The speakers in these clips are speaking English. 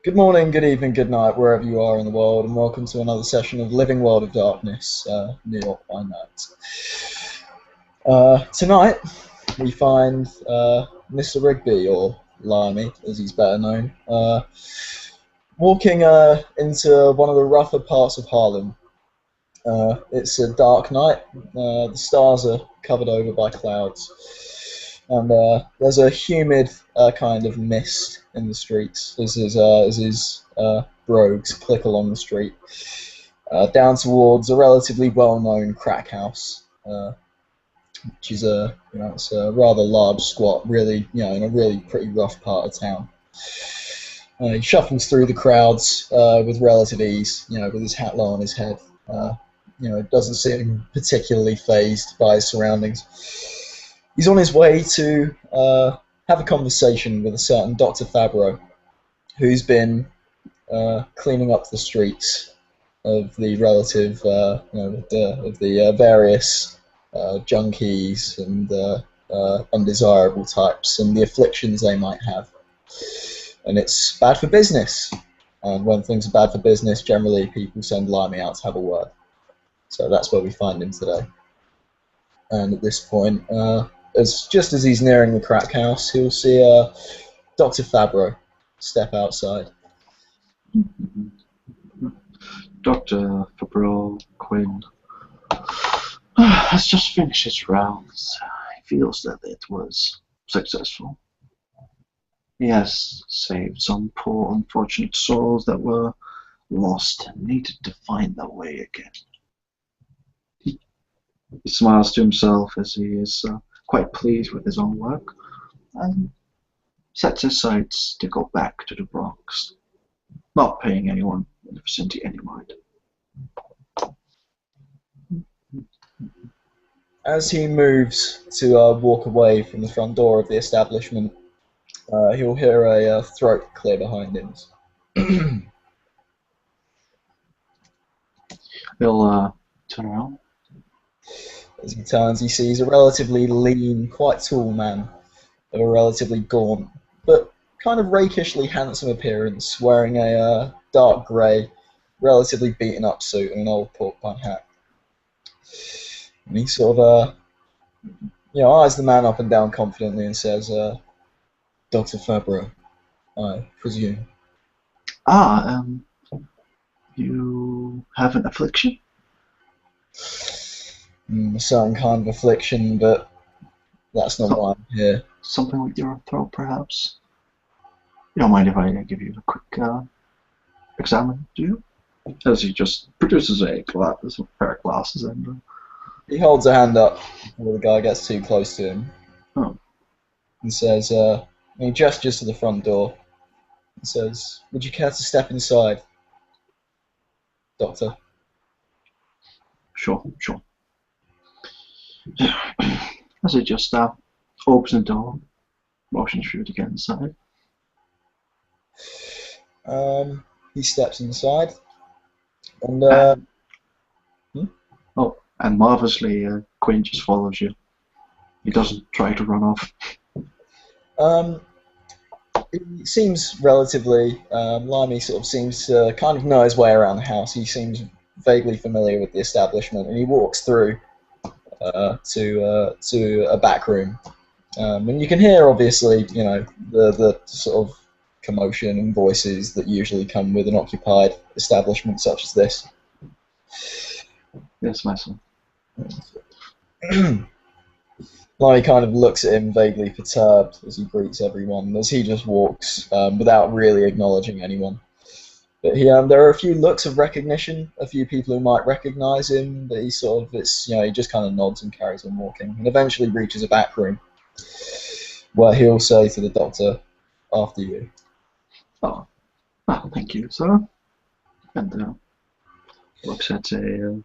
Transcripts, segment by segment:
Good morning, good evening, good night, wherever you are in the world, and welcome to another session of Living World of Darkness, New York by Night. Tonight, we find Mr. Rigby, or Limey, as he's better known, walking into one of the rougher parts of Harlem. It's a dark night, the stars are covered over by clouds, and there's a humid kind of mist in the streets as his brogues click along the street, down towards a relatively well-known crack house, which is it's a rather large squat, really, in a really pretty rough part of town. He shuffles through the crowds with relative ease, with his hat low on his head. Doesn't seem particularly fazed by his surroundings. He's on his way to have a conversation with a certain Dr. Fabro, who's been cleaning up the streets of the relative, of the various junkies and undesirable types and the afflictions they might have. And it's bad for business. And when things are bad for business, generally people send Limey out to have a word. So that's where we find him today. And at this point, just as he's nearing the crack house, he'll see Dr. Fabro step outside. Dr. Fabro Caine has just finished his rounds. He feels that it was successful. He has saved some poor, unfortunate souls that were lost and needed to find their way again. He smiles to himself as he is quite pleased with his own work and sets his sights to go back to the Bronx, not paying anyone in the vicinity any mind. As he moves to walk away from the front door of the establishment, he'll hear a throat clear behind him. He'll turn around. As he turns, he sees a relatively lean, quite tall man of a relatively gaunt, but kind of rakishly handsome appearance, wearing a dark grey, relatively beaten up suit and an old pork pie hat. And he sort of, eyes the man up and down confidently and says, Dr. Fabro, I presume. You have an affliction? A certain kind of affliction, but that's not why I'm here. Something with your throat, perhaps? You don't mind if I give you a quick examine, do you? As he just produces a pair of glasses and... He holds a hand up before the guy gets too close to him. Oh. And says, and he gestures to the front door and says, would you care to step inside, Doctor? Sure. As he just opens the door, motions for you to get inside. He steps inside, and and marvelously, Caine just follows you. He doesn't try to run off. He seems relatively, Limey sort of seems to kind of know his way around the house. He seems vaguely familiar with the establishment, and he walks through to a back room. And you can hear, obviously, the sort of commotion and voices that usually come with an occupied establishment such as this. Yes, my son. Larry kind of looks at him vaguely perturbed as he greets everyone, as he just walks without really acknowledging anyone. But there are a few looks of recognition, a few people who might recognize him, but he just kind of nods and carries on walking, and eventually reaches a back room, where he'll say to the doctor, after you. Oh, well, thank you, sir. And looks at a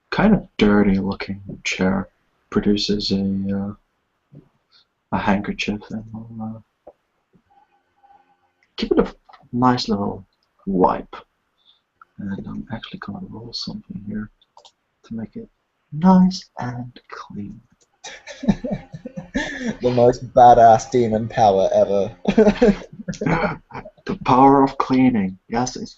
kind of dirty-looking chair, produces a handkerchief, and will give it a nice little wipe. And I'm actually going to roll something here to make it nice and clean. The most badass demon power ever. The power of cleaning. Yes, it's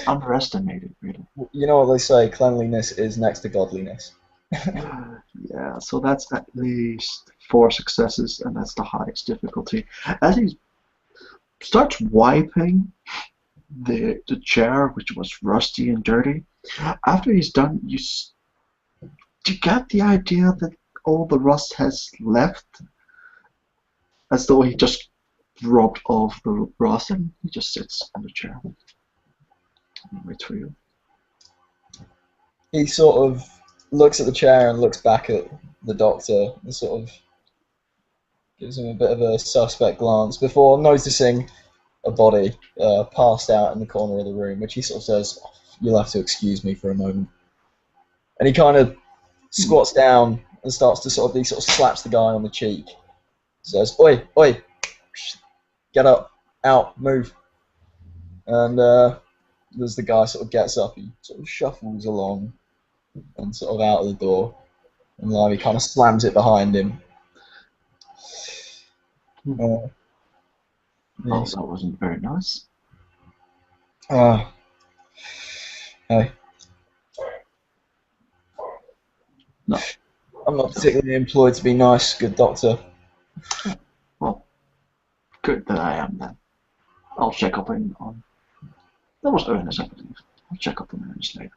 underestimated, really. You know what they say, cleanliness is next to godliness. Yeah, so that's at least 4 successes, and that's the highest difficulty. As he starts wiping the chair, which was rusty and dirty, after he's done, do you get the idea that all the rust has left, as though he just rubbed off the rust, and he just sits on the chair and waits for you. He sort of looks at the chair and looks back at the doctor and sort of gives him a bit of a suspect glance before noticing a body passed out in the corner of the room, which he sort of says, "You'll have to excuse me for a moment." And he kind of squats down and starts to he sort of slaps the guy on the cheek. Says, "Oi, oi, get up, out, move." And as the guy sort of gets up, he sort of shuffles along and sort of out of the door. And Limey kind of slams it behind him. Oh, that wasn't very nice. Hey. No. I'm not particularly employed to be nice, good doctor. Well, good that I am then. I'll check up on. That was Ernest, I believe. I'll check up on Ernest later.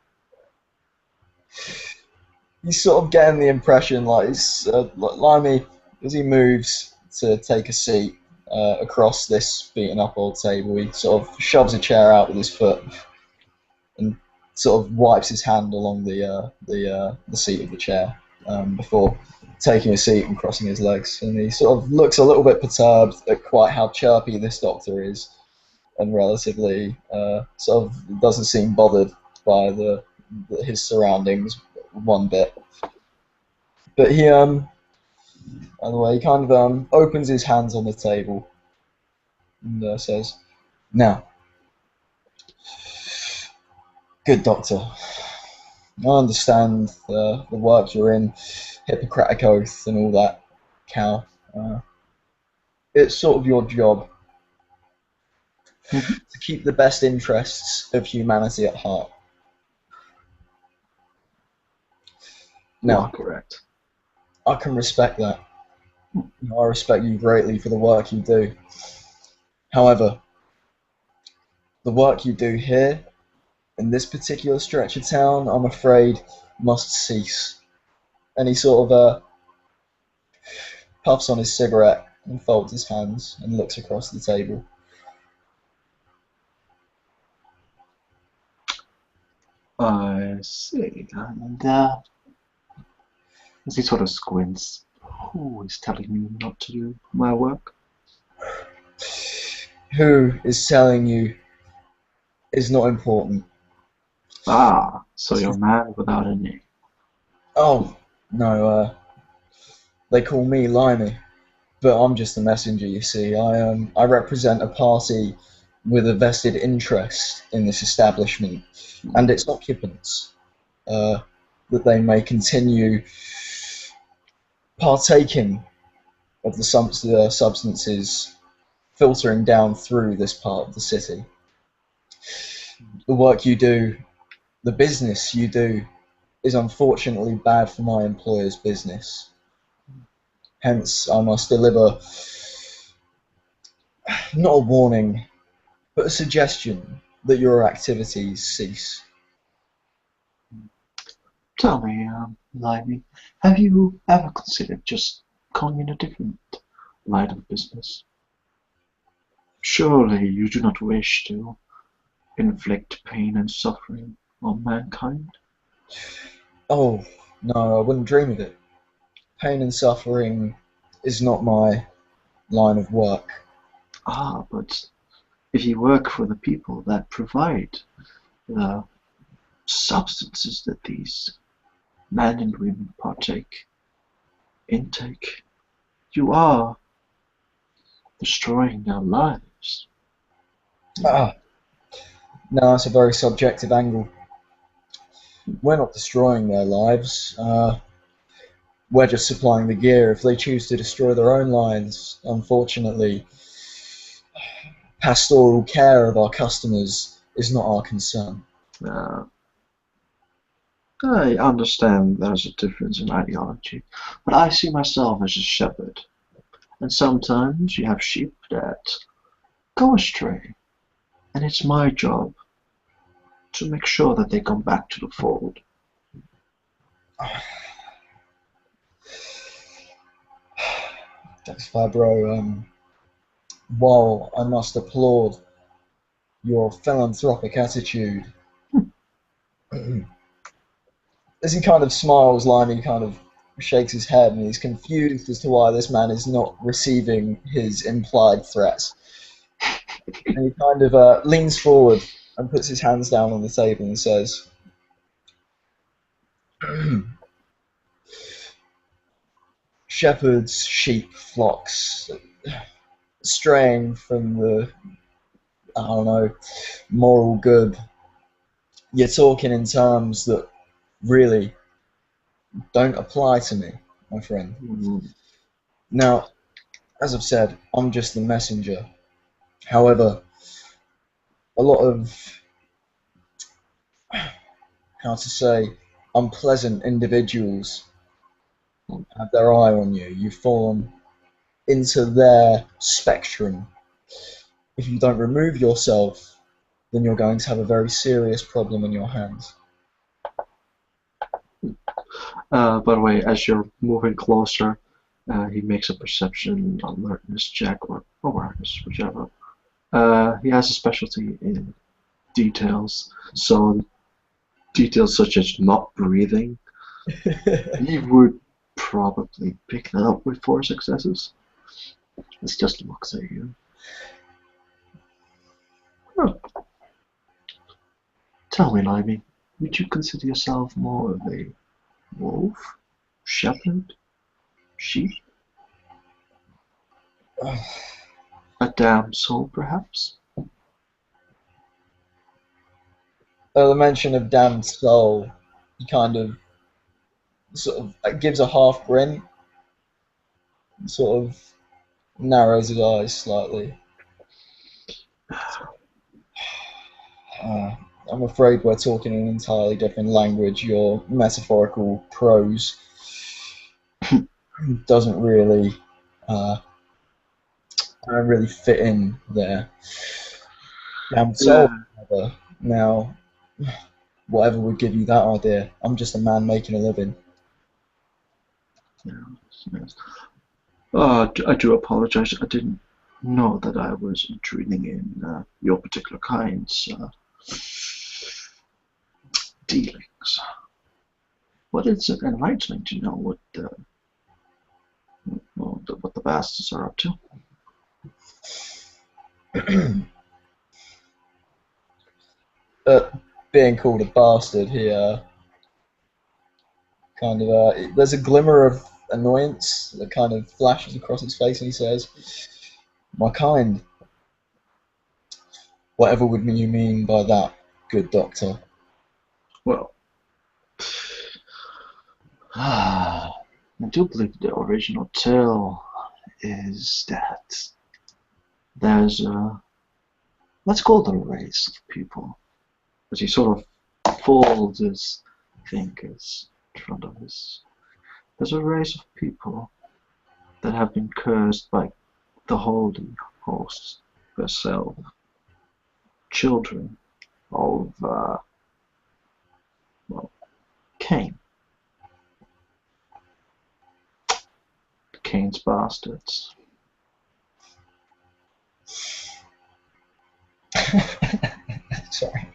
He's sort of getting the impression like Limey, as he moves to take a seat across this beaten up old table, he sort of shoves a chair out with his foot and sort of wipes his hand along the seat of the chair before taking a seat and crossing his legs. And he sort of looks a little bit perturbed at quite how chirpy this doctor is, and relatively sort of doesn't seem bothered by his surroundings one bit. But he, by the way, he kind of opens his hands on the table and says, "Now, good doctor, I understand the work you're in, Hippocratic Oath and all that cow. It's sort of your job to keep the best interests of humanity at heart. Now, correct. I can respect that. I respect you greatly for the work you do. However, the work you do here, in this particular stretch of town, I'm afraid, must cease." And he sort of puffs on his cigarette and folds his hands and looks across the table. I see. And as he sort of squints, who is telling you not to do my work? Who is telling you is not important. Ah, so you're a man without a name. Oh, no, they call me Limey, but I'm just a messenger, you see. I represent a party with a vested interest in this establishment and its occupants, that they may continue partaking of the substances filtering down through this part of the city. The work you do, the business you do, is unfortunately bad for my employer's business. Hence, I must deliver not a warning, but a suggestion that your activities cease. Tell me, Limey, have you ever considered just going in a different line of business? Surely you do not wish to inflict pain and suffering on mankind? Oh, no, I wouldn't dream of it. Pain and suffering is not my line of work. Ah, but if you work for the people that provide the substances that these men and women intake, you are destroying their lives. Ah, no, that's a very subjective angle. We're not destroying their lives. We're just supplying the gear. If they choose to destroy their own lines, unfortunately, pastoral care of our customers is not our concern. Uh, I understand there's a difference in ideology, but I see myself as a shepherd, and sometimes you have sheep that go astray, and it's my job to make sure that they come back to the fold. Thanks, Fabro. While I must applaud your philanthropic attitude, as he kind of smiles, Limey kind of shakes his head and he's confused as to why this man is not receiving his implied threats. And he kind of leans forward and puts his hands down on the table and says, shepherds, sheep, flocks, straying from the, I don't know, moral good. You're talking in terms that really don't apply to me, my friend. Now, as I've said, I'm just the messenger. However, a lot of, how to say, unpleasant individuals have their eye on you. You've fallen into their spectrum. If you don't remove yourself, then you're going to have a very serious problem on your hands. By the way, as you're moving closer, he makes a perception alertness check or awareness, whichever. He has a specialty in details, so details such as not breathing, he would probably pick that up with 4 successes. It's just looks at you. Huh. Tell me, Limey, would you consider yourself more of a wolf, shepherd, sheep? A damsel, perhaps? The mention of damned soul, he kind of sort of gives a half grin, sort of narrows his eyes slightly. I'm afraid we're talking an entirely different language. Your metaphorical prose doesn't really fit in there. Damned soul, however, now, whatever would give you that idea? I'm just a man making a living. Yes. I do apologize. I didn't know that I was intruding in your particular kind's dealings. But it's enlightening to know what the bastards are up to. Being called a bastard, he kind of there's a glimmer of annoyance that kind of flashes across his face, and he says, "My kind, whatever would you mean by that, good doctor?" Well, I do believe the original tale is that there's a, let's call it a race of people. As he sort of folds his fingers in front of his. There's a race of people that have been cursed by the Holy Host herself. Children of, Caine. Caine's bastards. Sorry.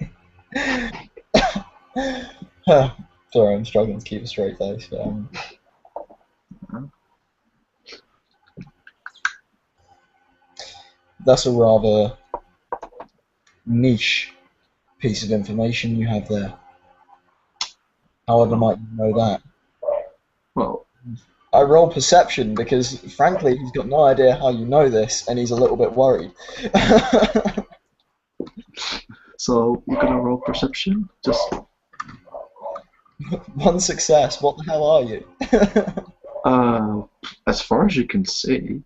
Sorry, I'm struggling to keep a straight face. That's a rather niche piece of information you have there. However might you know that? Well, I roll perception because, frankly, he's got no idea how you know this, and he's a little bit worried. so you're gonna roll perception? Just 1 success. What the hell are you? As far as you can see,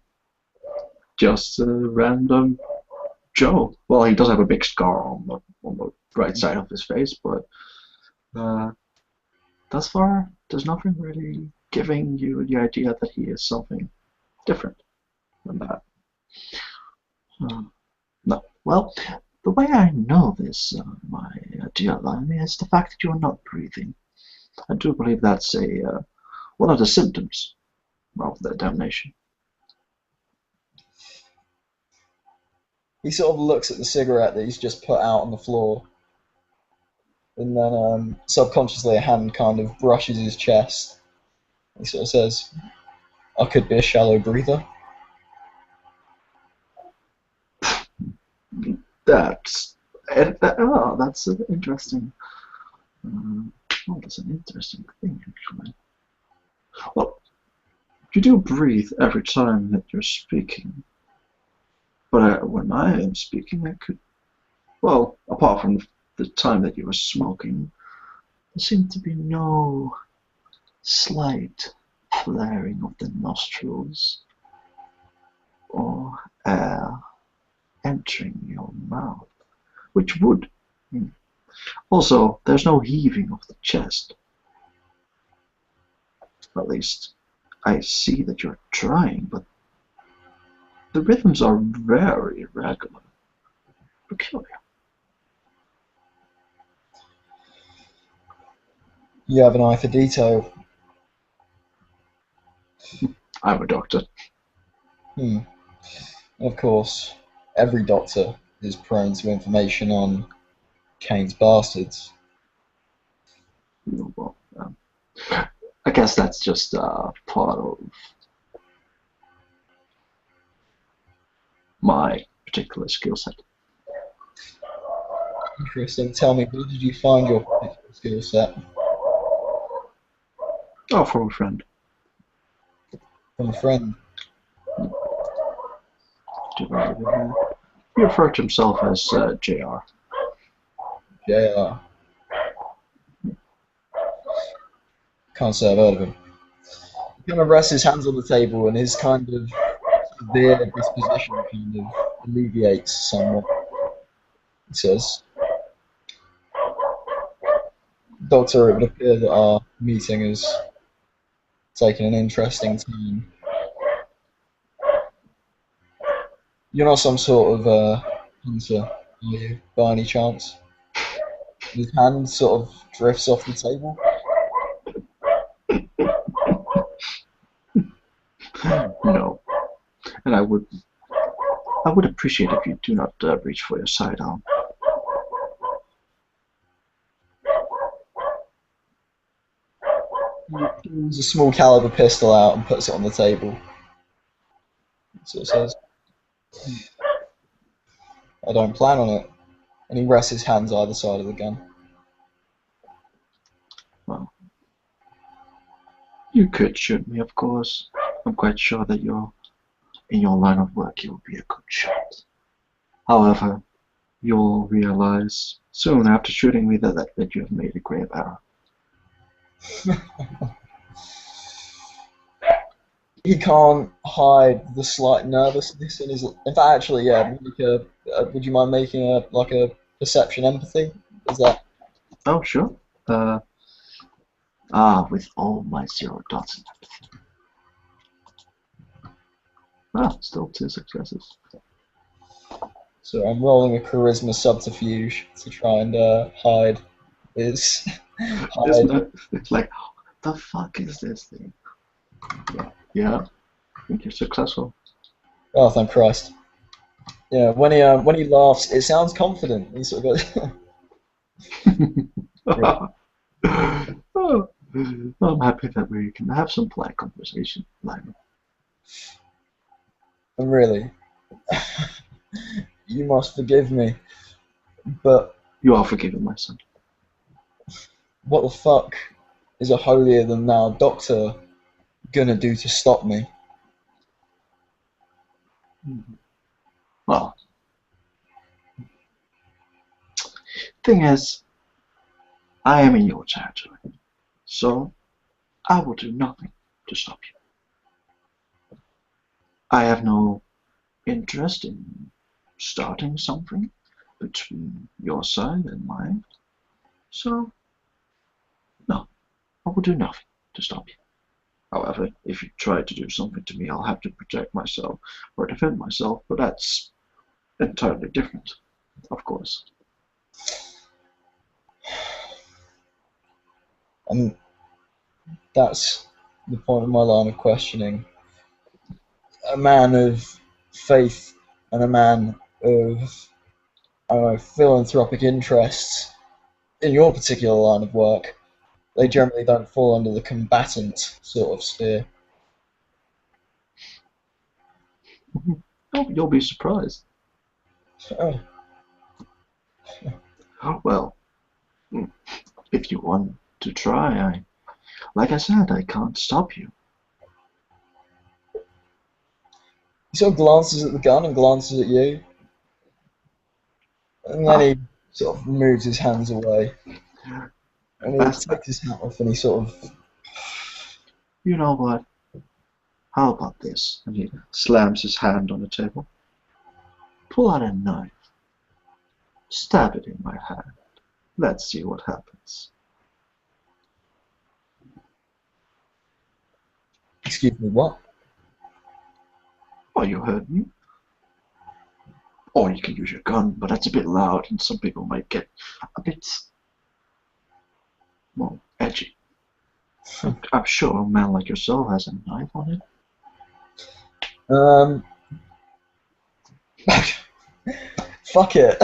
just a random Joe. Well, he does have a big scar on the right side of his face, but uh, thus far, there's nothing really giving you the idea that he is something different than that. No. Well, the way I know this, my dear Limey, is the fact that you are not breathing. I do believe that's one of the symptoms of the damnation. He sort of looks at the cigarette that he's just put out on the floor, and then subconsciously a hand kind of brushes his chest. He sort of says, "I could be a shallow breather." That's that's an interesting. That's an interesting thing, actually. Well, you do breathe every time that you're speaking, but when I am speaking, I could. Well, apart from the time that you were smoking, there seemed to be no slight flaring of the nostrils or air entering your mouth, which would. Also, there's no heaving of the chest. At least, I see that you're trying, but the rhythms are very irregular, peculiar. You have an eye for detail. I'm a doctor. Of course, every doctor is prone to information on Caine's bastards. Well, I guess that's just part of my particular skill set. Interesting. Tell me, where did you find your particular skill set? Oh, from a friend. From a friend. He referred to himself as JR. JR. Can't say I've heard of him. He kind of rests his hands on the table, and his kind of severe disposition kind of alleviates somewhat. He says, "Doctor, it would appear that our meeting has taken an interesting turn. You're not some sort of hunter, are you, by any chance?" His hand sort of drifts off the table. No, and I would appreciate if you do not reach for your sidearm. He pulls a small caliber pistol out and puts it on the table. So it says, "I don't plan on it." And he rests his hands either side of the gun. Well, you could shoot me, of course. I'm quite sure that in your line of work, you'll be a good shot. However, you'll realize soon after shooting me that you have made a grave error. He can't hide the slight nervousness in his. In fact, actually, yeah. Would you mind making a perception empathy? Is that? Oh, sure. With all my 0 dots in everything. Still 2 successes. So I'm rolling a charisma subterfuge to try and hide his. It's like, the fuck is this thing? Yeah. I think you're successful. Oh, thank Christ! Yeah, when he laughs, it sounds confident. He sort of goes. Oh, I'm happy that we can have some polite conversation, Limey. And really, you must forgive me, but You are forgiven, my son. what the fuck is a holier than thou doctor gonna do to stop me? Well, thing is, I am in your territory, so I will do nothing to stop you. I have no interest in starting something between your side and mine. So, no, I will do nothing to stop you. However, if you try to do something to me, I'll have to protect myself or defend myself, but that's entirely different, of course. And that's the point of my line of questioning. A man of faith and a man of, I don't know, philanthropic interests in your particular line of work, they generally don't fall under the combatant sort of sphere. Oh, you'll be surprised. Oh, Well, if you want to try, like I said, I can't stop you. he sort of glances at the gun and glances at you, and then Ah, he sort of moves his hands away, and he that's takes his hat off and he sort of, You know what? How about this? And he slams his hand on the table. Pull out a knife. Stab it in my hand. Let's see what happens. excuse me, what? Oh, you heard me? Or you can use your gun, but that's a bit loud and some people might get a bit, well, edgy. I'm sure a man like yourself has a knife on it. Um, fuck it.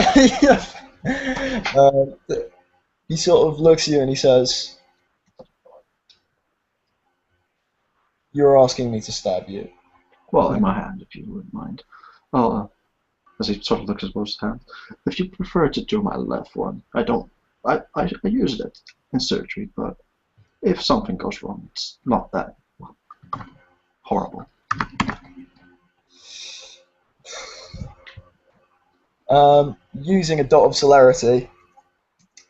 He sort of looks at you and he says, "You're asking me to stab you." Well, in my hand, if you wouldn't mind. Oh, as he sort of looks at both hands. If you prefer to do my left one, I don't. I use it in surgery, but if something goes wrong, it's not that horrible. Using a dot of celerity.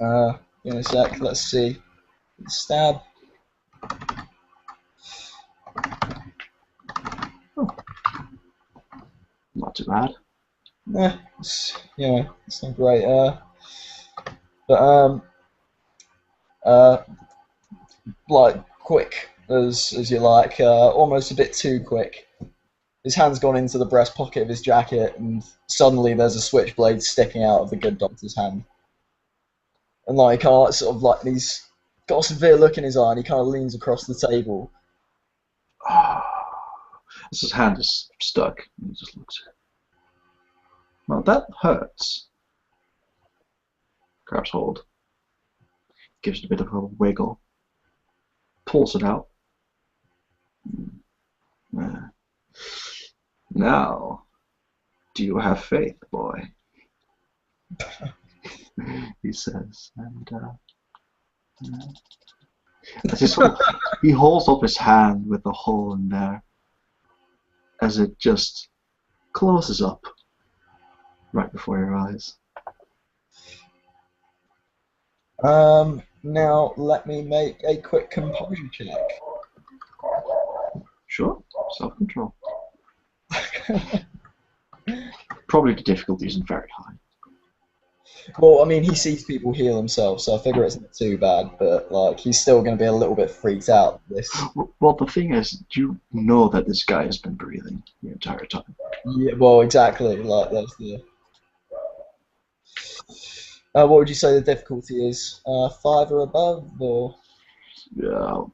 In a sec, let's see. Stab. Oh, not too bad. It's not great. But uh, like quick as you like, almost a bit too quick. His hand's gone into the breast pocket of his jacket, and suddenly there's a switchblade sticking out of the good doctor's hand. And like, sort of like, he's got a severe look in his eye, and he kind of leans across the table. His hand is stuck, and he just looks at it. Well, that hurts. Grabs hold. Gives it a bit of a wiggle. Pulls it out. Now, do you have faith, boy? He says, and as he holds up his hand with the hole in there, as it just closes up right before your eyes. Now let me make a quick composure check. Sure, self-control. Probably the difficulty isn't very high. Well, I mean, he sees people heal themselves, so I figure it's not too bad, but like, he's still going to be a little bit freaked out. Well, the thing is, you know that this guy has been breathing the entire time. Yeah, well, exactly. Like, that's the. What would you say the difficulty is? 5 or above, or? Yeah,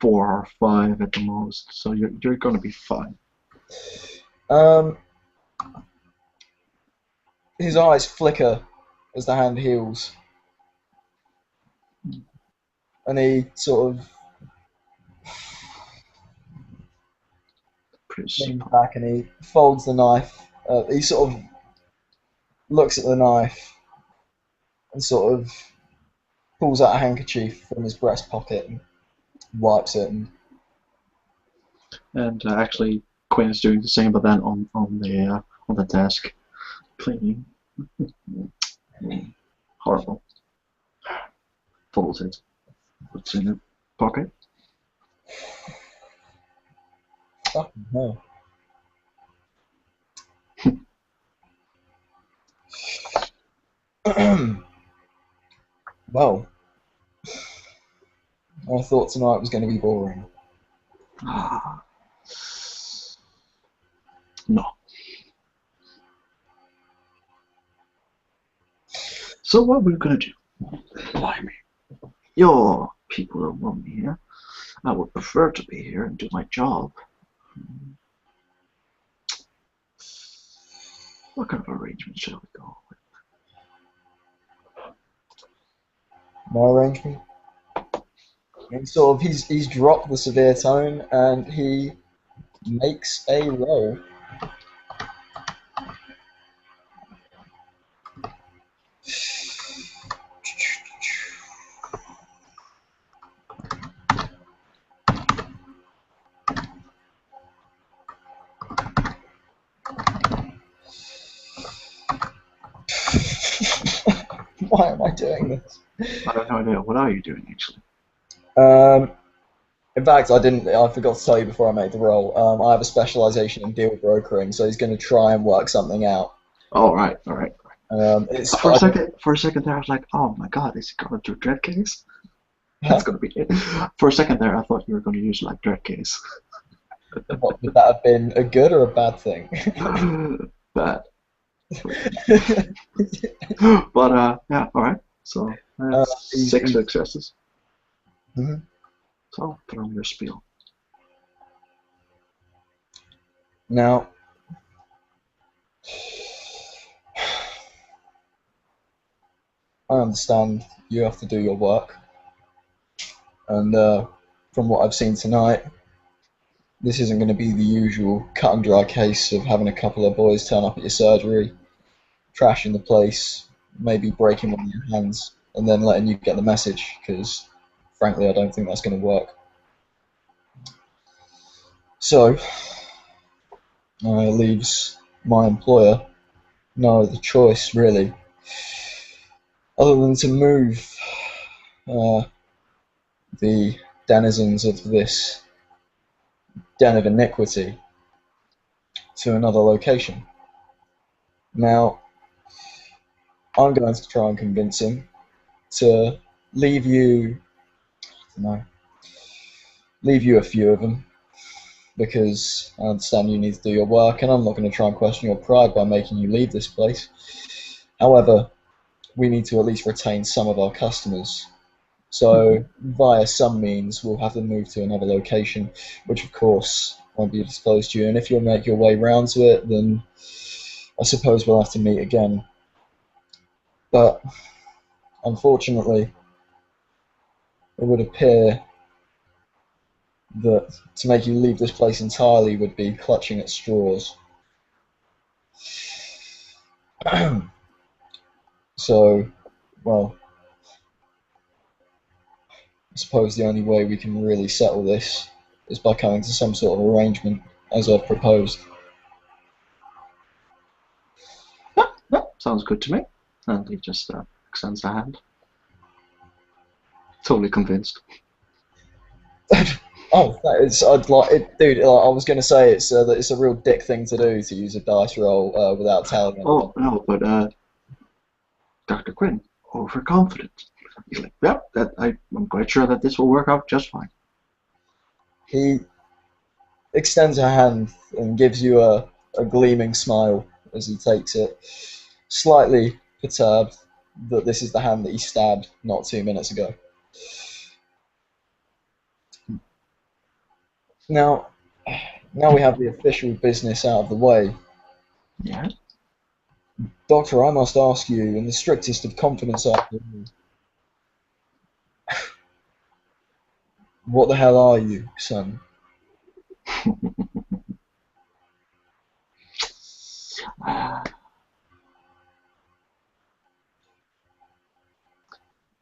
4 or 5 at the most. So you're gonna be fine. His eyes flicker as the hand heals, and he sort of leans back and he folds the knife. He sort of looks at the knife and sort of pulls out a handkerchief from his breast pocket and wipes it. And actually, Quinn is doing the same, but then on the desk, cleaning. Horrible. Folds it, puts it in her pocket. Oh, no. Well, I thought tonight was going to be boring. No. So what we're gonna do? Limey. Your people don't want me here. I would prefer to be here and do my job. What kind of arrangement shall we go with? My arrangement. And sort of, he's dropped the severe tone and he makes a roll. Why am I doing this? I have no idea. What are you doing actually? In fact, I forgot to tell you before I made the roll. I have a specialization in deal brokering, so he's going to try and work something out. Oh, right, all right. It's For a second there, I was like, oh my god, is he going to do dread case? That's going to be it. For a second there, I thought you were going to use like dread case. What, would that have been a good or a bad thing? Bad. But yeah, all right. So that's 6 successes. Mhm. So throw your spiel. Now, I understand you have to do your work, and from what I've seen tonight, this isn't going to be the usual cut and dry case of having a couple of boys turn up at your surgery, trashing the place, maybe breaking one of your hands, and then letting you get the message, because frankly I don't think that's going to work. So, leaves my employer no other choice really, other than to move the denizens of this den of iniquity to another location. Now, I'm going to try and convince him to leave you, leave you a few of them, because I understand you need to do your work, and I'm not going to try and question your pride by making you leave this place. However, we need to at least retain some of our customers. So, via some means, we'll have to move to another location, which of course won't be disclosed to you. And if you'll make your way round to it, then I suppose we'll have to meet again. But unfortunately, it would appear that to make you leave this place entirely would be clutching at straws. So, well, I suppose the only way we can really settle this is by coming to some sort of arrangement, as I've proposed. Sounds good to me. And he just extends the hand. Totally convinced. Oh, I'd like it, dude. I was going to say that it's a real dick thing to do to use a dice roll without telling him. Oh no, but Dr. Quinn, overconfident. He's like, yep, I'm quite sure that this will work out just fine. He extends a hand and gives you a gleaming smile as he takes it, slightly perturbed that this is the hand that he stabbed not 2 minutes ago. Now we have the official business out of the way. Yeah? Doctor, I must ask you, in the strictest of confidence after all, what the hell are you, son?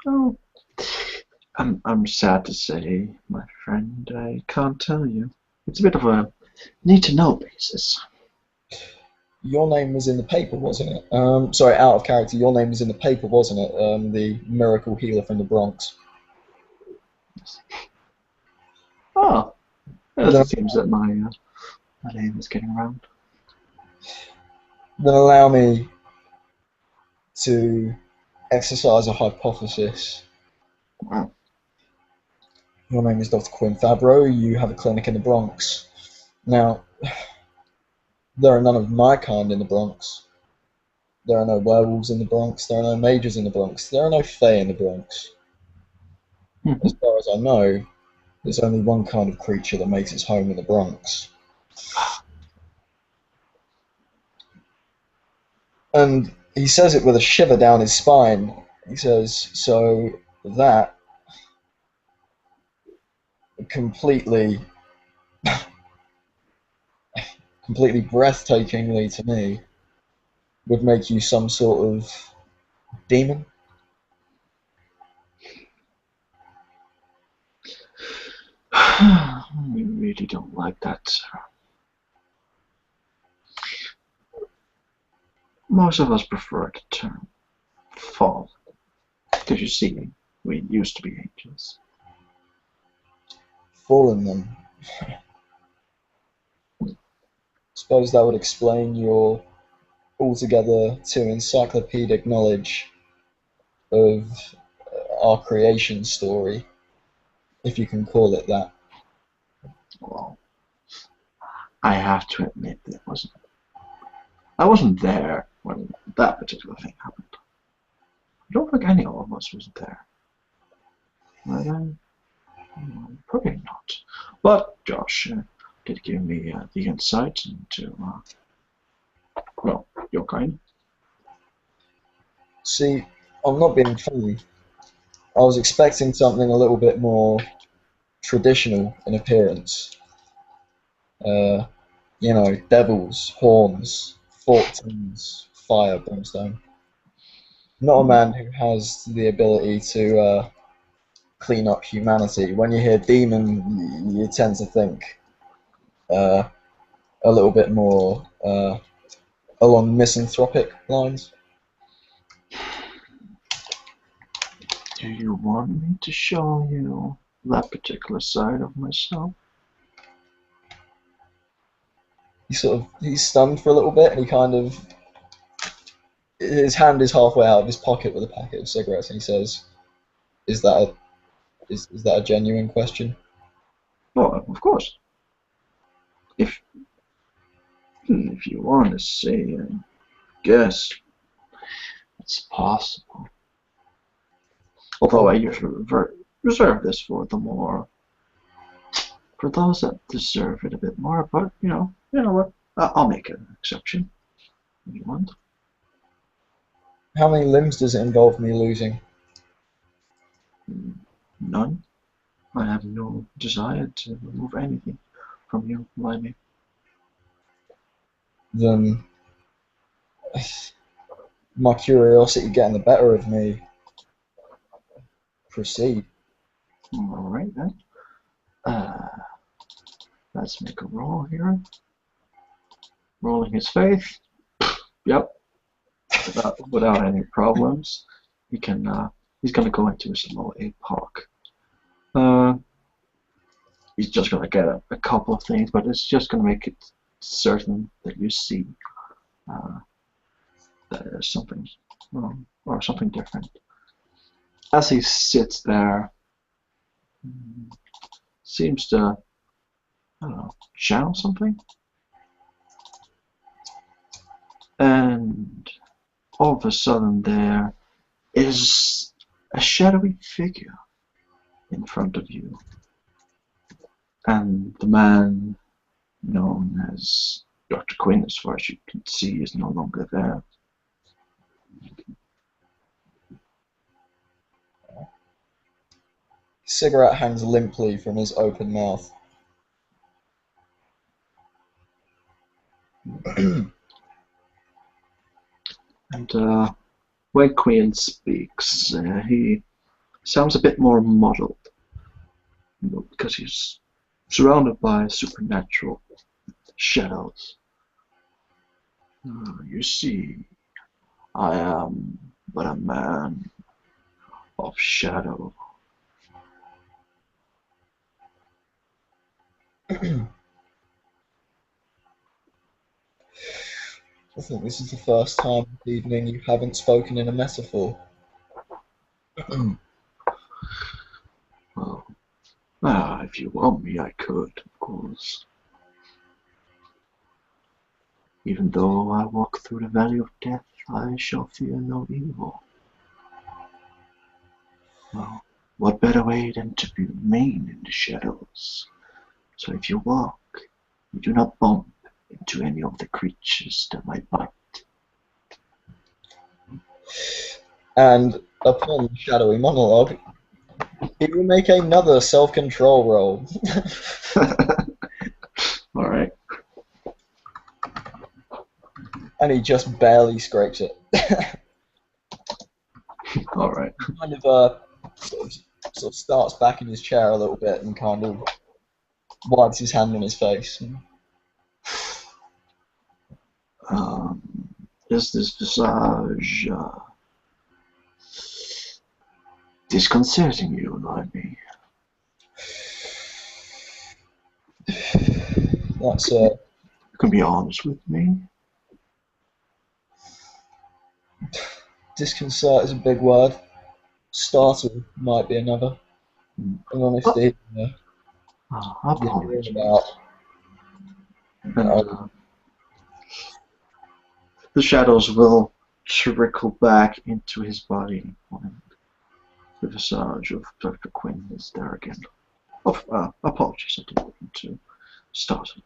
Oh, I'm sad to say, my friend, I can't tell you. It's a bit of a need-to-know basis. Your name was in the paper, wasn't it? Sorry, out of character. Your name was in the paper, wasn't it? The miracle healer from the Bronx. Oh, Then, it seems that my name is getting around. then allow me to exercise a hypothesis. Wow. Your name is Dr. Quinn Fabro. You have a clinic in the Bronx. Now, there are none of my kind in the Bronx. There are no werewolves in the Bronx. There are no mages in the Bronx. There are no fae in the Bronx. As Mhm. far as I know, there's only one kind of creature that makes its home in the Bronx. And he says it with a shiver down his spine. He says, so that completely, completely breathtakingly to me would make you some sort of demon? I really don't like that, sir. Most of us prefer the term fall. Because you see, we used to be angels. Fallen then. Suppose that would explain your altogether too encyclopedic knowledge of our creation story, if you can call it that. Well, I have to admit that I wasn't there when that particular thing happened. I don't think any of us was there. But, probably not. But Josh did give me the insight into, well, your kind. See, I'm not being funny. I was expecting something a little bit more traditional in appearance. Uh, devils, horns, forked tongues, fire, brimstone. Not a man who has the ability to clean up humanity. When you hear demon, you tend to think uh, a little bit more along misanthropic lines. Do you want me to show you that particular side of myself? He's stunned for a little bit, and he kind of his hand is halfway out of his pocket with a packet of cigarettes, and he says, "Is that is that a genuine question?" Well, of course. If if you want to say, I guess it's possible. Although I usually reserve this for for those that deserve it a bit more. But you know what? I'll make an exception if you want. How many limbs does it involve me losing? None. I have no desire to remove anything from you, Limey. Then my curiosity getting the better of me. Proceed. All right then. Uh, let's make a roll here. Rolling his faith. Yep. Without any problems, he can. He's gonna go into his low epoch. He's just gonna get a couple of things, but it's just gonna make it certain that you see uh, that there's something wrong or something different. As he sits there, seems to, I don't know, channel something, and all of a sudden there is a shadowy figure in front of you, and the man known as Dr. Quinn, as far as you can see, is no longer there. Cigarette hangs limply from his open mouth. And when Quinn speaks, he sounds a bit more muddled, because he's surrounded by supernatural shadows. You see, I am but a man of shadow. I think this is the first time this evening you haven't spoken in a metaphor. Well, if you want me, I could, of course. Even though I walk through the valley of death, I shall fear no evil. Well, what better way than to remain in the shadows? So if you walk, you do not bump into any of the creatures that might bite. And upon the shadowy monologue, he will make another self-control roll. Alright. And he just barely scrapes it. Alright. Kind of sort of starts back in his chair a little bit and kind of wipes his hand on his face. Is this visage disconcerting you, Limey? That's You can be honest with me. disconcert is a big word. Startle might be another. In honesty, Apologies. about And, the shadows will trickle back into his body when the visage of Dr. Quinn is there again. Apologies, I didn't mean to start it.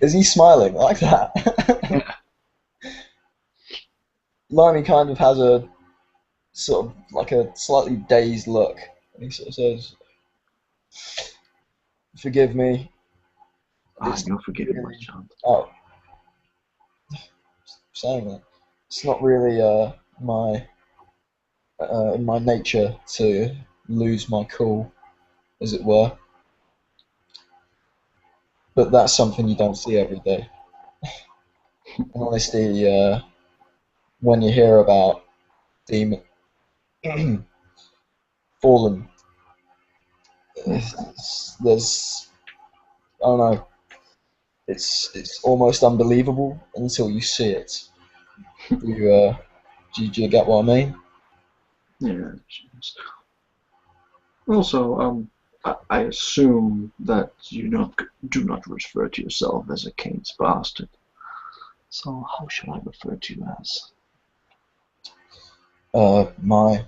Is he smiling like that? Yeah. Limey kind of has a sort of like a slightly dazed look. And he sort of says, "Forgive me." You're forgiven, my child. Oh, saying that. It's not really my in my nature to lose my cool, as it were. But that's something you don't see every day. In honesty, when you hear about demon fallen, there's I don't know. It's almost unbelievable until you see it. Do you get what I mean? Yeah. Also, I assume that you do not refer to yourself as a Caine's bastard. So how should I refer to you as? My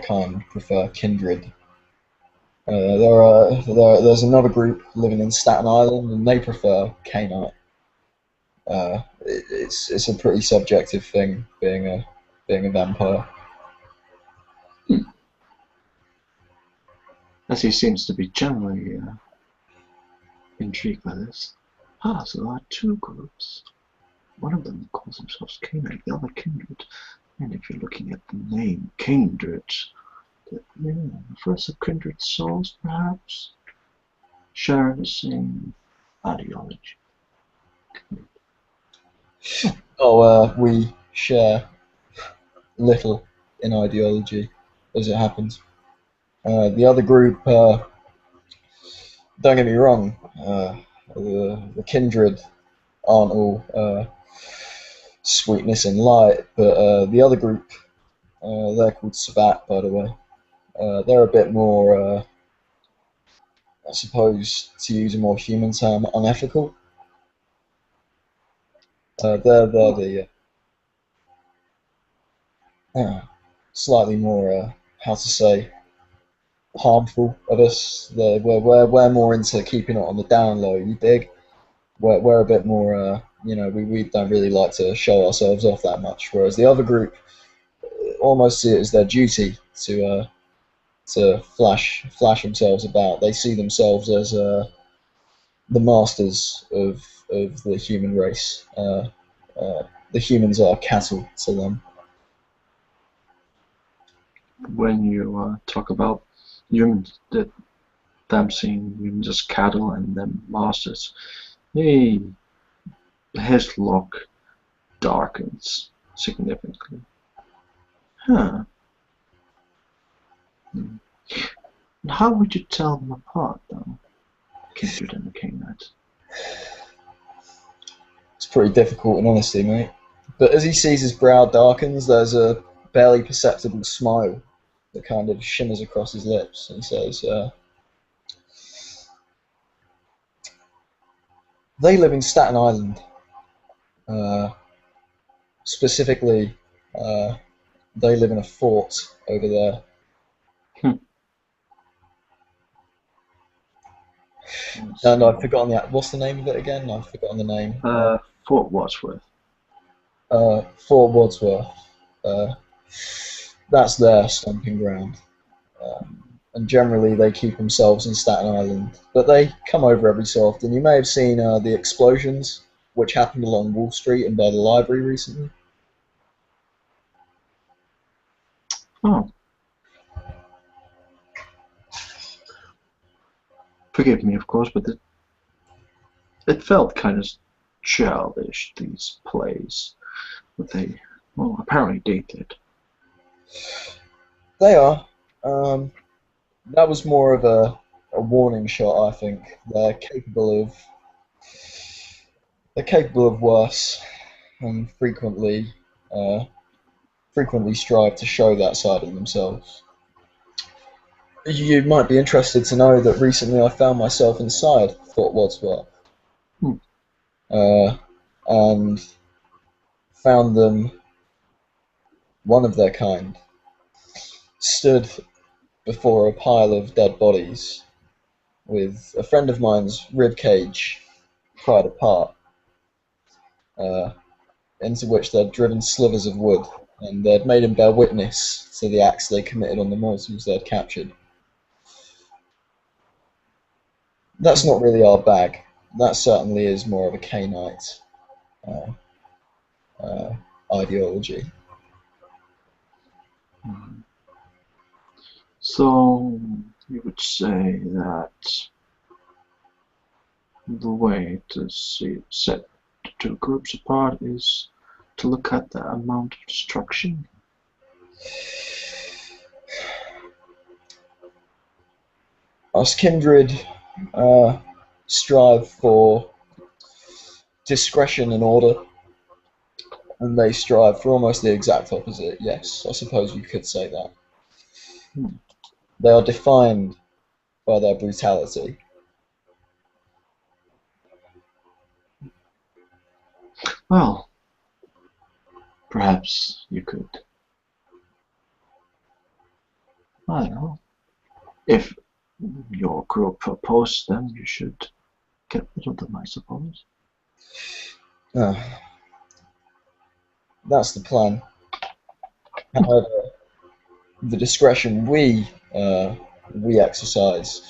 kind prefer kindred. There's another group living in Staten Island, and they prefer Cainite. It's a pretty subjective thing being a vampire. As he seems to be generally intrigued by this. So there are two groups. One of them calls themselves Caine, the other Kindred. And if you're looking at the name Kindred, that refers to kindred souls, perhaps, sharing the same ideology. Oh, we share little in ideology, as it happens. The other group, don't get me wrong, the kindred aren't all sweetness and light, but the other group, they're called Sabat, by the way. They're a bit more, I suppose, to use a more human term, unethical. They're the slightly more, how to say, harmful of us. We're more into keeping it on the down low. You dig? We're a bit more, we don't really like to show ourselves off that much. Whereas the other group almost see it as their duty to flash themselves about. They see themselves as the masters of the human race. The humans are cattle to them. When you talk about humans, them seeing humans as cattle and them masters, his look darkens significantly. Huh. And how would you tell them apart, though? Kindred and the Cainite. It's pretty difficult in honesty, mate. But as he sees his brow darkens, there's a barely perceptible smile that kind of shimmers across his lips, and he says, "They live in Staten Island. Uh, specifically, they live in a fort over there." And I've forgotten what's the name of it again? I've forgotten the name. Fort Wadsworth. Fort Wadsworth. That's their stomping ground. And generally they keep themselves in Staten Island, but they come over every so often. You may have seen the explosions which happened along Wall Street and by the library recently. Oh. Forgive me, of course, but it felt kind of childish, these plays. But they, well, apparently dated. They are. That was more of a warning shot, I think. They're capable of worse, and frequently strive to show that side of themselves. You might be interested to know that recently I found myself inside Fort Wadsworth, and found them, one of their kind, stood before a pile of dead bodies with a friend of mine's rib cage pried apart, into which they'd driven slivers of wood, and they'd made him bear witness to the acts they committed on the mortals they'd captured. That's not really our bag. That certainly is more of a Cainite ideology. So you would say that the way to set the two groups apart is to look at the amount of destruction? Us kindred strive for discretion and order, and they strive for almost the exact opposite. Yes, I suppose you could say that. They are defined by their brutality. Well, perhaps you could, I don't know, if your group opposes them, you should get rid of them, I suppose. That's the plan. However, the discretion we exercise,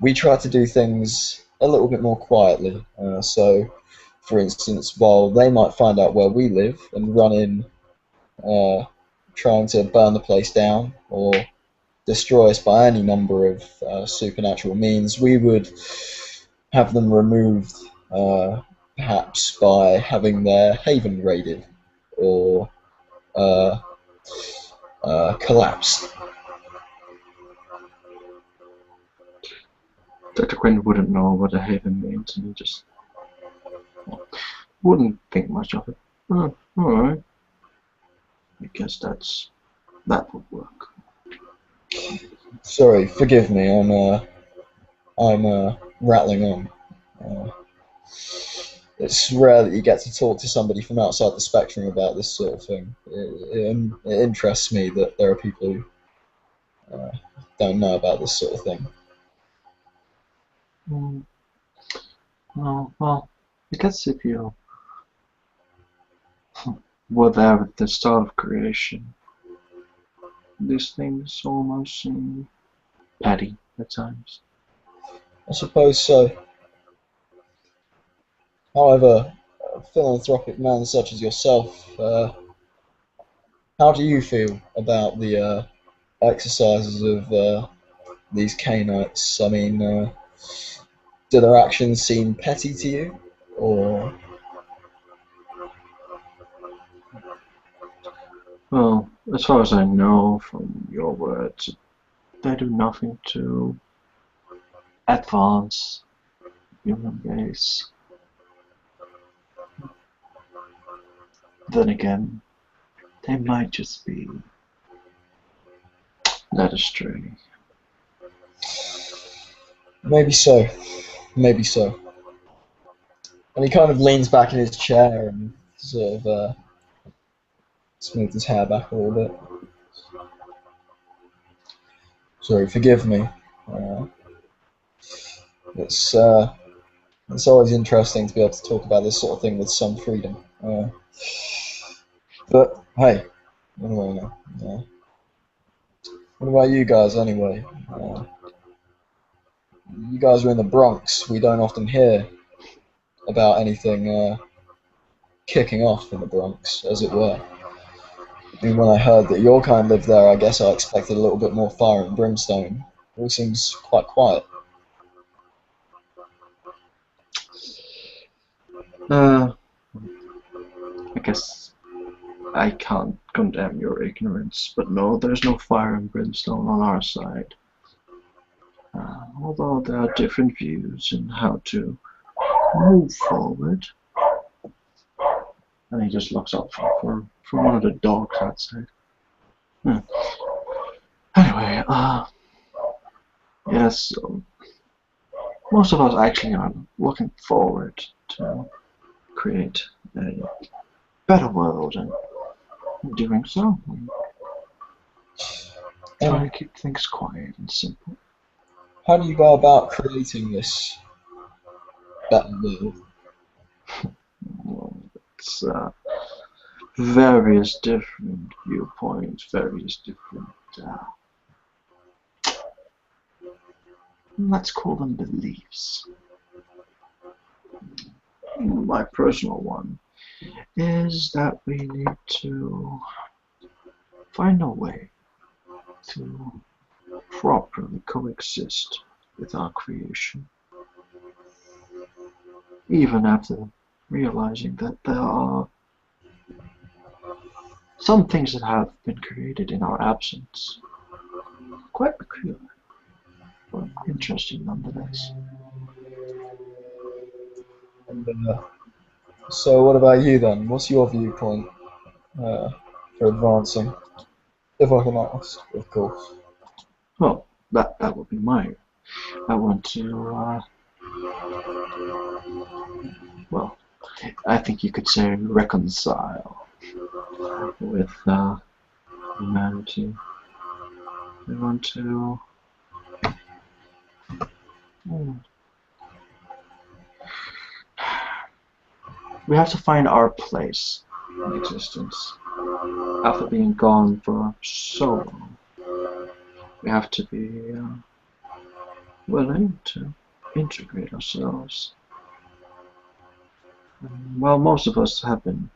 we try to do things a little bit more quietly. So, for instance, while they might find out where we live and run in, trying to burn the place down or destroy us by any number of supernatural means, we would have them removed, perhaps by having their haven raided or collapsed. Dr. Quinn wouldn't know what a haven means, and he just wouldn't think much of it. Oh, alright. I guess that would work. Sorry, forgive me. I'm rattling on. It's rare that you get to talk to somebody from outside the spectrum about this sort of thing. It interests me that there are people who don't know about this sort of thing. No, well, I guess if you were there at the start of creation, these things almost seem petty at times. I suppose so. However, a philanthropic man such as yourself, how do you feel about the exercises of these Cainites? I mean, do their actions seem petty to you, or? Well, as far as I know from your words, they do nothing to advance human race. Then again, they might just be led astray. Maybe so. Maybe so. And he kind of leans back in his chair and sort of smooths his hair back a little bit. Sorry, forgive me. Uh, it's it's always interesting to be able to talk about this sort of thing with some freedom. But hey, anyway, what about you guys anyway? You guys are in the Bronx. We don't often hear about anything kicking off in the Bronx, as it were. I mean, when I heard that your kind lived there, I guess I expected a little bit more fire and brimstone. It all seems quite quiet. I guess I can't condemn your ignorance, but no, there's no fire and brimstone on our side. Although there are different views in how to move forward. And he just looks up for one of the dogs outside. Anyway, yes, so most of us actually are looking forward to create a better world, and in doing so, we try to keep things quiet and simple. How do you go about creating this better world? Well, it's various different viewpoints, various different, let's call them beliefs. My personal one is that we need to find a way to properly coexist with our creation, even after realizing that there are some things that have been created in our absence. Quite peculiar, but interesting nonetheless. And, so what about you then? What's your viewpoint for advancing? If I can ask, of course. Well, that would be mine. I want to, well, I think you could say reconcile with humanity. We want to we have to find our place in existence. After being gone for so long, we have to be willing to integrate ourselves. While most of us have been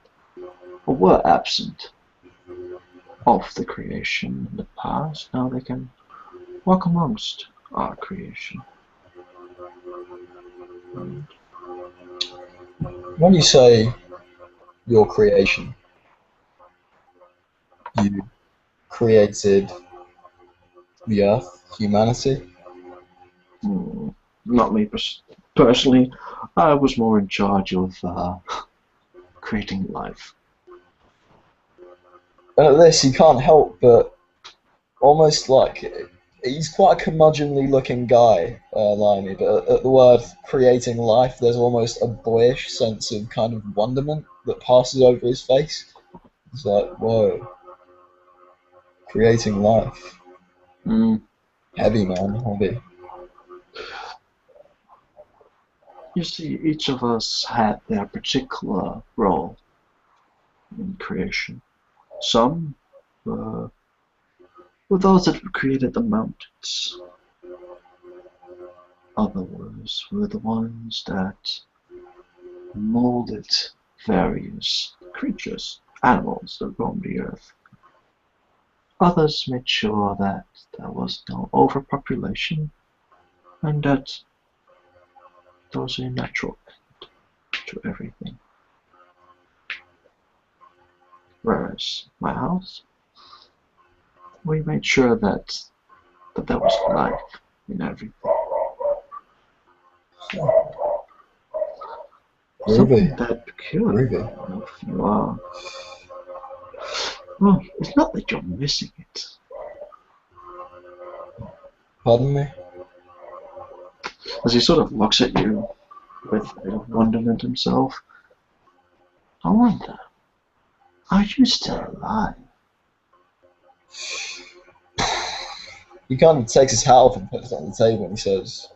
or were absent of the creation in the past, now they can walk amongst our creation. When you say your creation, you created the Earth, humanity? Not me personally. I was more in charge of creating life. And at this, you can't help but almost like he's quite a curmudgeonly looking guy, Limey, but at the word creating life, there's almost a boyish sense of kind of wonderment that passes over his face. It's like, whoa, creating life. Heavy, man, heavy. You see, each of us had their particular role in creation. Some were those that created the mountains. Others were the ones that molded various creatures, animals that roamed the earth. Others made sure that there was no overpopulation and that there was a natural end to everything. Whereas my house, we made sure that there was life in everything. Something Groovy. that peculiar Groovy. enough you are. Well, it's not that you're missing it. Pardon me? As he sort of looks at you with a bit of wonderment himself. I wonder, are you still alive? He kind of takes his hat off and puts it on the table and he says,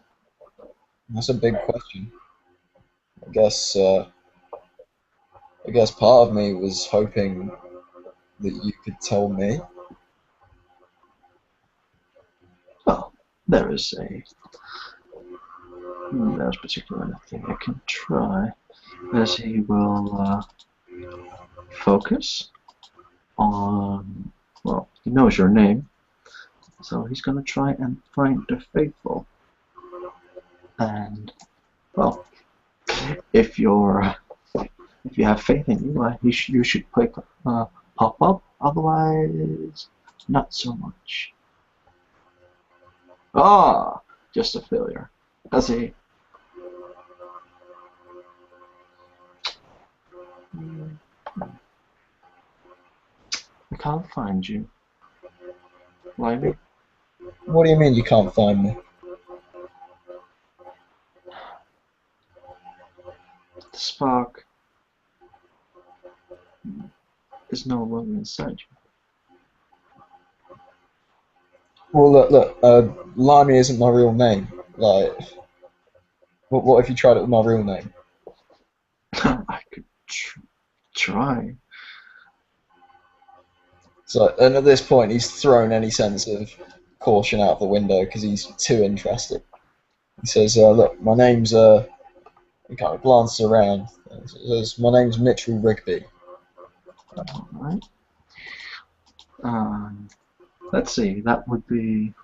"That's a big question. I guess, uh, I guess part of me was hoping that you could tell me." Well, there's particularly thing I can try. As he will focus on, well, he knows your name, so he's going to try and find the faithful. And, well, if you have faith in you, you should pop up. Otherwise, not so much. Ah, just a failure. As he I can't find you. Limey? What do you mean you can't find me? The spark is no longer inside you. Well, look, Limey isn't my real name. Like, what if you tried it with my real name? I could try. So, and at this point, he's thrown any sense of caution out the window because he's too interested. He says, "Look, my name's." He kind of glances around. He says, "My name's Mitchell Rigby." Alright. Let's see, that would be...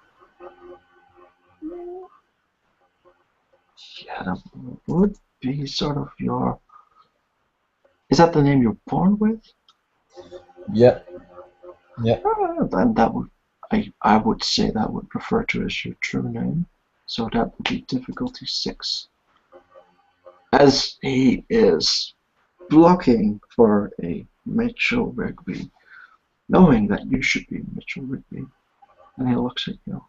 Yeah, that would be sort of your... Is that the name you're born with? Yep. Yep. Then that would... I would say that would refer to as your true name. So that would be difficulty 6. As he is blocking for a Mitchell Rigby, knowing that you should be Mitchell Rigby, and he looks at you.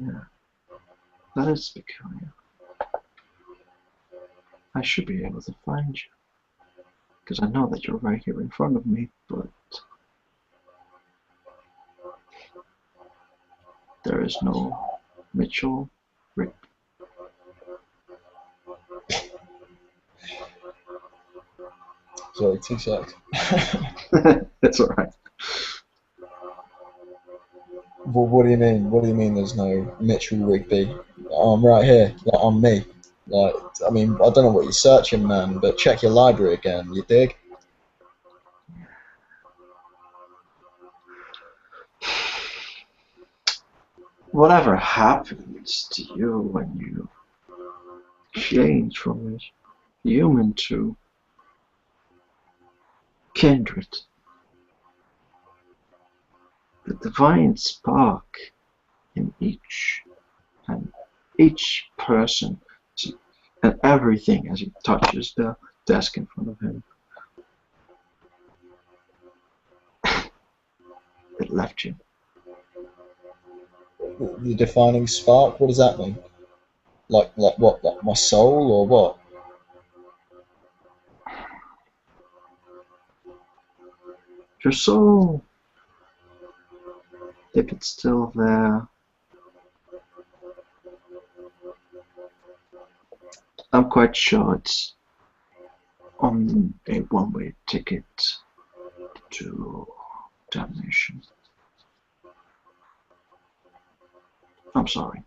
Yeah, that is peculiar. I should be able to find you, because I know that you're right here in front of me, but there is no Mitchell Rigby. Sorry, 2 seconds. It's alright. Well, what do you mean? What do you mean there's no Mitchell Rigby? I'm right here. Like, I'm me. Like, I mean, I don't know what you're searching, man, but check your library again, you dig? Whatever happens to you when you change from a human to kindred, the divine spark in each person and everything as he touches the desk in front of him, it left you. The defining spark? What does that mean? Like what? Like my soul or what? Your soul, if it's still there, I'm quite sure it's on a one-way ticket to damnation. I'm sorry.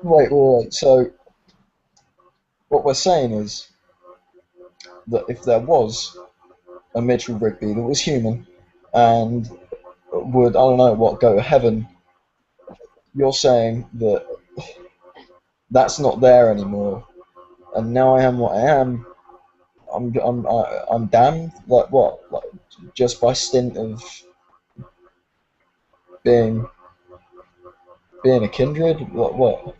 Wait. So what we're saying is that if there was a Mitchell Rigby that was human and would, I don't know what, go to heaven, you're saying that that's not there anymore, and now I am what I am. I'm damned. Like what? Like just by stint of being a kindred? What?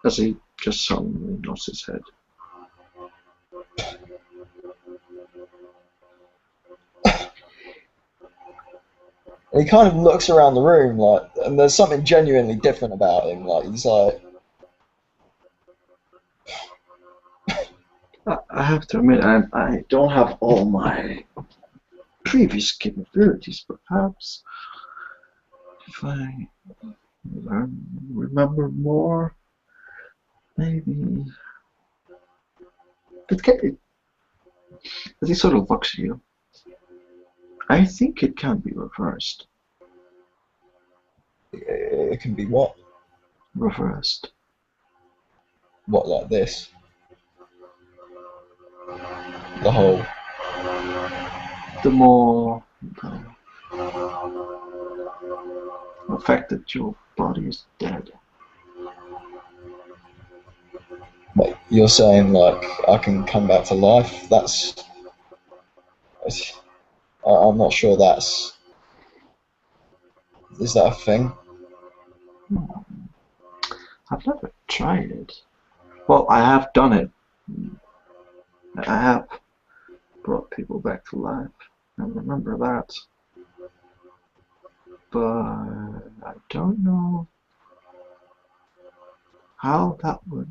As he just suddenly nods his head. And he kind of looks around the room, like, and there's something genuinely different about him. Like he's like, I have to admit, I don't have all my previous capabilities, perhaps. If I remember more, maybe. As he sort of looks at you, I think it can be reversed. it can be what? Reversed. What, like this? The whole. The more the fact that your body is dead. Like you're saying, like I can come back to life. I'm not sure that's. Is that a thing? I've never tried it. Well, I have done it. I have brought people back to life. I remember that. But I don't know how that would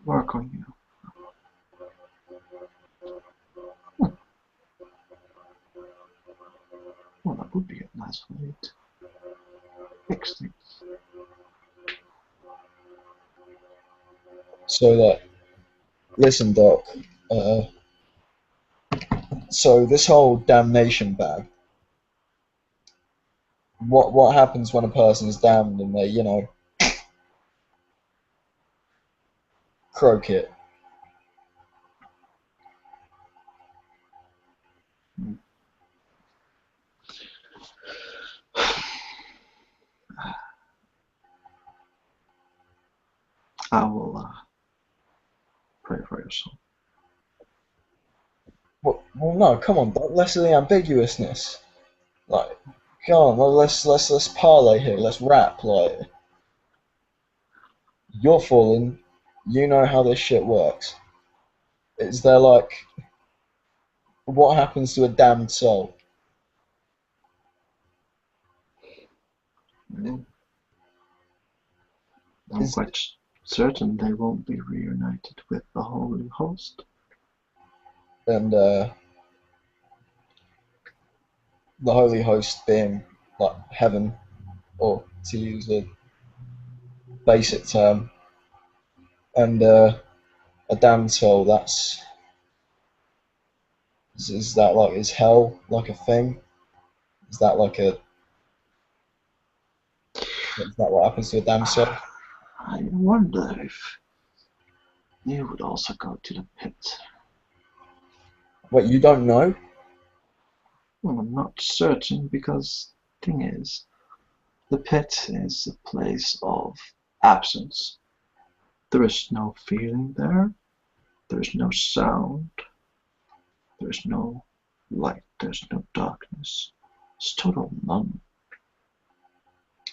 work on you. Well, that would be a nice way to fix things. So like, listen, Doc. So this whole damnation bag. What happens when a person's damned and they, croak it? I will pray for your soul. Well, no, come on, Doc. Less of the ambiguousness. Like, come on, well, let's parlay here. Let's rap. Like, you're fallen. You know how this shit works. Is there like, what happens to a damned soul? Well, I'm quite certain they won't be reunited with the Holy Host. And the Holy Host being like heaven, or to use a basic term, and a damned soul. Is that like, is hell like a thing? Is that like a is that what happens to a damned soul? I wonder if you would also go to the pit. Wait, you don't know? Well, I'm not certain because the thing is, the pit is a place of absence. There is no feeling there. There is no sound. There is no light. There's no darkness. It's total none.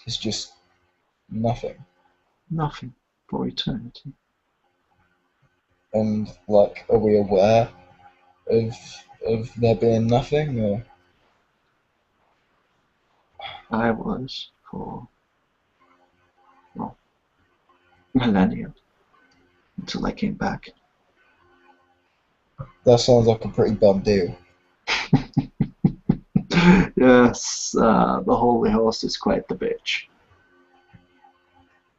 It's just nothing. Nothing for eternity. And like, are we aware of there being nothing? Or I was for, well, millennia until I came back. that sounds like a pretty bum deal. Yes, the Holy Host is quite the bitch.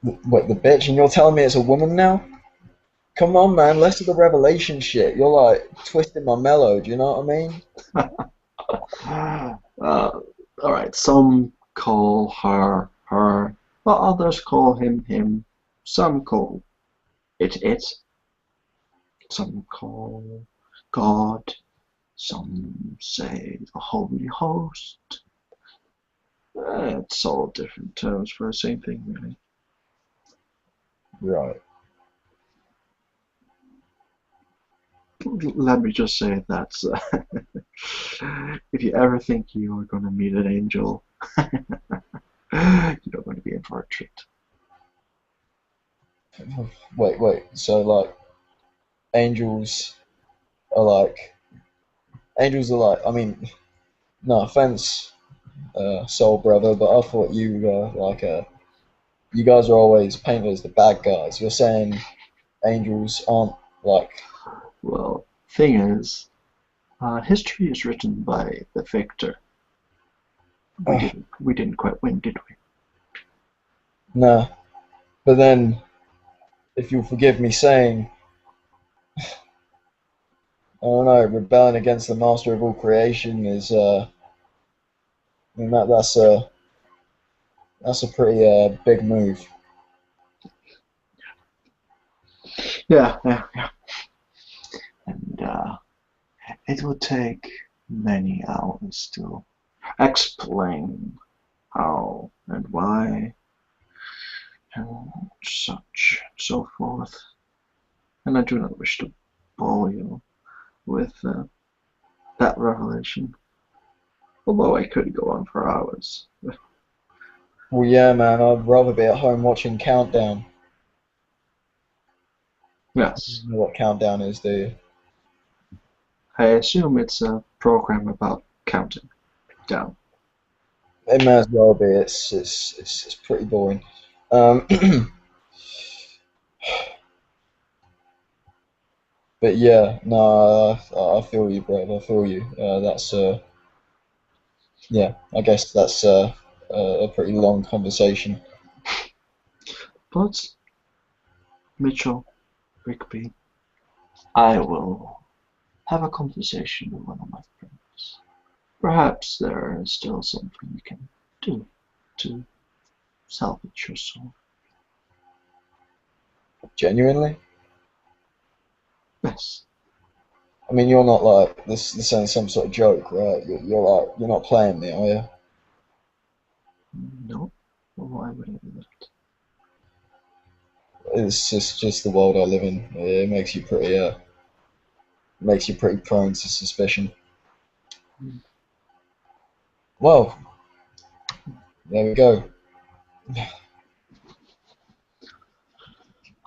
Wait, the bitch, and you're telling me it's a woman now? Come on, man, less of the revelation shit. You're like twisting my mellow. Do you know what I mean? Alright, some call her her, but others call him. Some call it. Some call God. Some say the Holy Host. It's all different terms for the same thing, really. Right. Let me just say that if you ever think you are going to meet an angel, you're going to be in for a treat. Wait. So like, angels angels are like. I mean, no offense, soul brother, but I thought you were you guys are always painted as the bad guys. You're saying angels aren't like. Well, thing is, history is written by the victor. Uh, We didn't quite win, did we? nah, but then if you'll forgive me saying, I don't know, rebelling against the master of all creation is I mean, that's a pretty big move. Yeah. And it would take many hours to explain how and why and such, so forth. And I do not wish to bore you with that revelation, although I could go on for hours. Well, yeah, man, I'd rather be at home watching Countdown. Yes, You know what Countdown is, do you? I assume it's a program about counting down. It may as well be. It's pretty boring. Um, but yeah, no, I feel you, bro. I feel you. That's yeah. I guess that's a pretty long conversation. But, Mitchell, Rigby, I will have a conversation with one of my friends. Perhaps there is still something we can do to salvage your soul. Genuinely. Yes. I mean, you're not like this ain't some sort of joke, right? You're like you're not playing me, are you? No? Well, why would I do that? It's just the world I live in. It makes you pretty prone to suspicion. Well, there we go.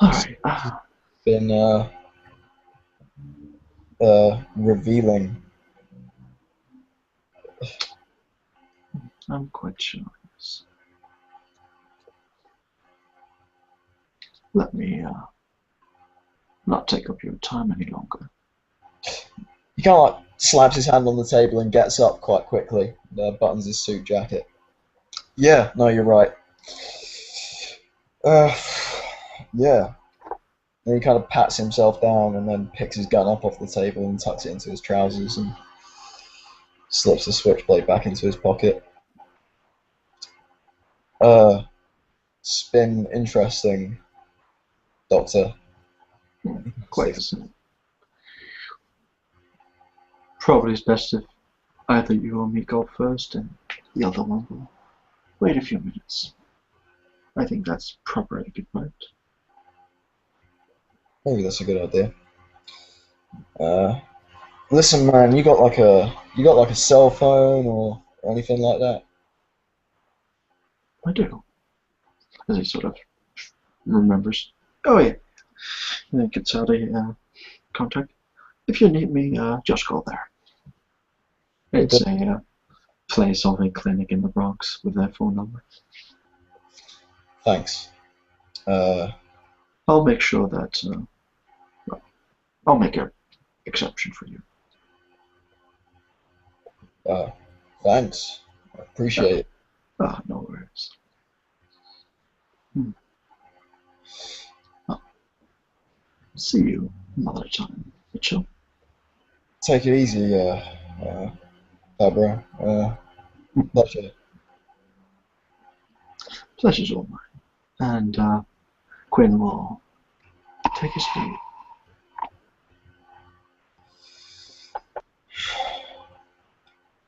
It's Alright. been revealing. I'm quite sure. Yes. Let me not take up your time any longer. He kind of like slaps his hand on the table and gets up quite quickly. Buttons his suit jacket. Yeah, no, you're right. Uh, yeah. And he kind of pats himself down and then picks his gun up off the table and tucks it into his trousers and slips the switchblade back into his pocket. Uh, it's been interesting, Doctor. Quite so. Probably it's best if either you or me go first and the other one will wait a few minutes. I think that's proper etiquette, right? Maybe that's a good idea. Uh, listen, man, you got like a cell phone or anything like that? I do. As he sort of remembers. Oh yeah. And then gets out a contact. If you need me, just call there. It's Okay. a place of a clinic in the Bronx with their phone number. Thanks. Uh, I'll make sure that well, I'll make an exception for you. uh, thanks. I appreciate it. No worries. Hmm. Well, see you another time, Mitchell. Take it easy, Fabro. Pleasure. Pleasure's all mine. And Quinn will take his leave.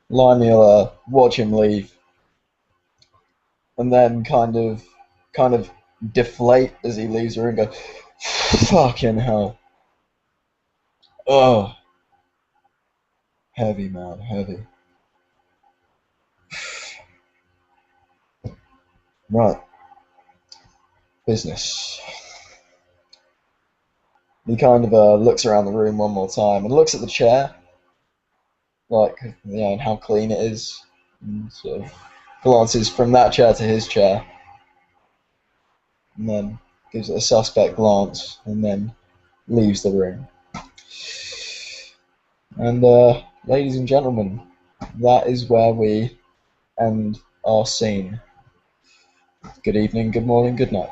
Limey will watch him leave, and then kind of deflate as he leaves the room. And go, fucking hell. Oh, heavy, man, heavy. Right, business. He kind of looks around the room one more time and looks at the chair, like, and how clean it is, and sort of glances from that chair to his chair, and then gives it a suspect glance, and then leaves the room. And ladies and gentlemen, that is where we end our scene. Good evening, good morning, good night.